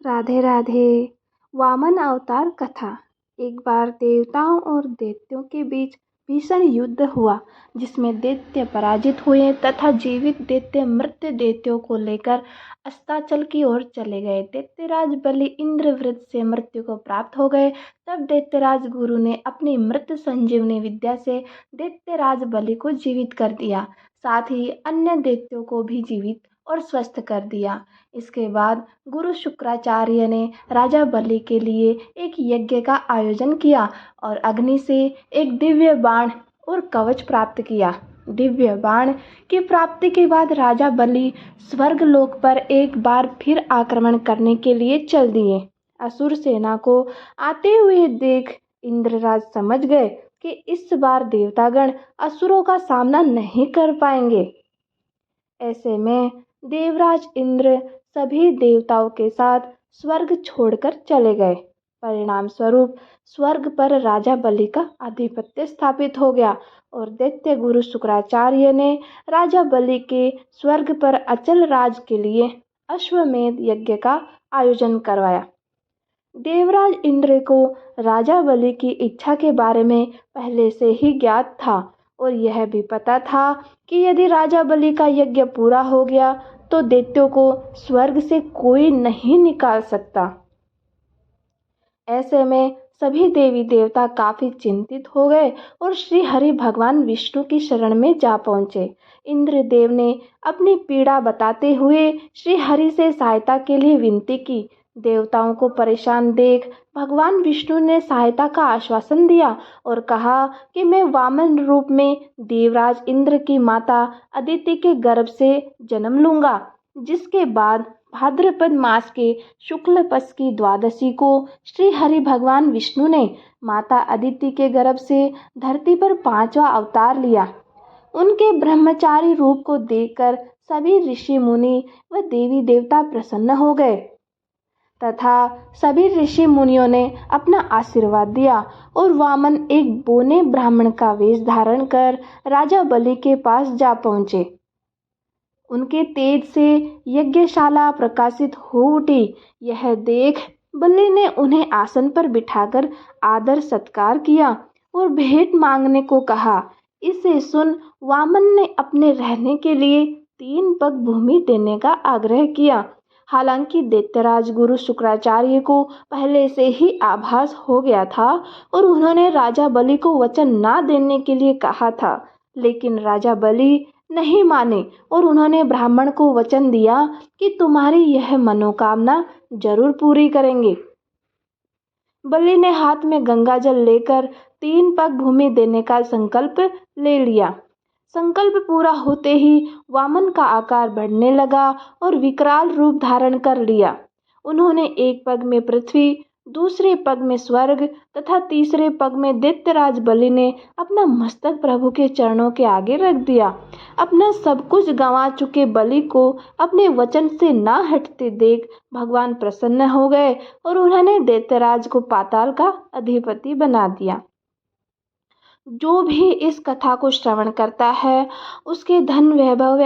राधे राधे। वामन अवतार कथा। एक बार देवताओं और दैत्यों के बीच भीषण युद्ध हुआ, जिसमें दैत्य पराजित हुए तथा जीवित दैत्य मृत दैत्यों को लेकर अस्ताचल की ओर चले गए। दैत्यराज बलि इंद्रवृत्त से मृत्यु को प्राप्त हो गए। तब दैत्यराज गुरु ने अपनी मृत संजीवनी विद्या से दैत्यराज बलि को जीवित कर दिया, साथ ही अन्य दैत्यों को भी जीवित और स्वस्थ कर दिया। इसके बाद गुरु शुक्राचार्य ने राजा बलि के लिए एक यज्ञ का आयोजन किया और अग्नि से एक दिव्य बाण और कवच प्राप्त किया। दिव्य बाण की प्राप्ति के बाद राजा बलि स्वर्ग लोक पर एक बार फिर आक्रमण करने के लिए चल दिए। असुर सेना को आते हुए देख इंद्रराज समझ गए कि इस बार देवतागण असुरों का सामना नहीं कर पाएंगे। ऐसे में देवराज इंद्र सभी देवताओं के साथ स्वर्ग छोड़कर चले गए। परिणाम स्वरूप स्वर्ग पर राजा बलि का आधिपत्य स्थापित हो गया और दैत्य गुरु शुक्राचार्य ने राजा बलि के स्वर्ग पर अचल राज के लिए अश्वमेध यज्ञ का आयोजन करवाया। देवराज इंद्र को राजा बलि की इच्छा के बारे में पहले से ही ज्ञात था और यह भी पता था कि यदि राजा बलि का यज्ञ पूरा हो गया तो दैत्यों को स्वर्ग से कोई नहीं निकाल सकता। ऐसे में सभी देवी देवता काफी चिंतित हो गए और श्री हरि भगवान विष्णु की शरण में जा पहुंचे। इंद्रदेव ने अपनी पीड़ा बताते हुए श्री हरि से सहायता के लिए विनती की। देवताओं को परेशान देख भगवान विष्णु ने सहायता का आश्वासन दिया और कहा कि मैं वामन रूप में देवराज इंद्र की माता अदिति के गर्भ से जन्म लूंगा, जिसके बाद भाद्रपद मास के शुक्ल पक्ष की द्वादशी को श्री हरि भगवान विष्णु ने माता अदिति के गर्भ से धरती पर 5वां अवतार लिया। उनके ब्रह्मचारी रूप को देखकर सभी ऋषि मुनि व देवी देवता प्रसन्न हो गए तथा सभी ऋषि मुनियों ने अपना आशीर्वाद दिया और वामन एक बोने ब्राह्मण का वेश धारण कर राजा बलि के पास जा पहुंचे। उनके तेज से यज्ञशाला प्रकाशित हो उठी। यह देख बलि ने उन्हें आसन पर बिठाकर आदर सत्कार किया और भेंट मांगने को कहा। इसे सुन वामन ने अपने रहने के लिए 3 पग भूमि देने का आग्रह किया। हालांकि दैत्यराज गुरु शुक्राचार्य को पहले से ही आभास हो गया था और उन्होंने राजा बलि को वचन ना देने के लिए कहा था, लेकिन राजा बलि नहीं माने और उन्होंने ब्राह्मण को वचन दिया कि तुम्हारी यह मनोकामना जरूर पूरी करेंगे। बलि ने हाथ में गंगा जल लेकर 3 पग भूमि देने का संकल्प ले लिया। संकल्प पूरा होते ही वामन का आकार बढ़ने लगा और विकराल रूप धारण कर लिया। उन्होंने एक पग में पृथ्वी, दूसरे पग में स्वर्ग तथा तीसरे पग में दैत्यराज बलि ने अपना मस्तक प्रभु के चरणों के आगे रख दिया। अपना सब कुछ गंवा चुके बलि को अपने वचन से ना हटते देख भगवान प्रसन्न हो गए और उन्होंने दैत्यराज को पाताल का अधिपति बना दिया। जो भी इस कथा को श्रवण करता है उसके धन वैभव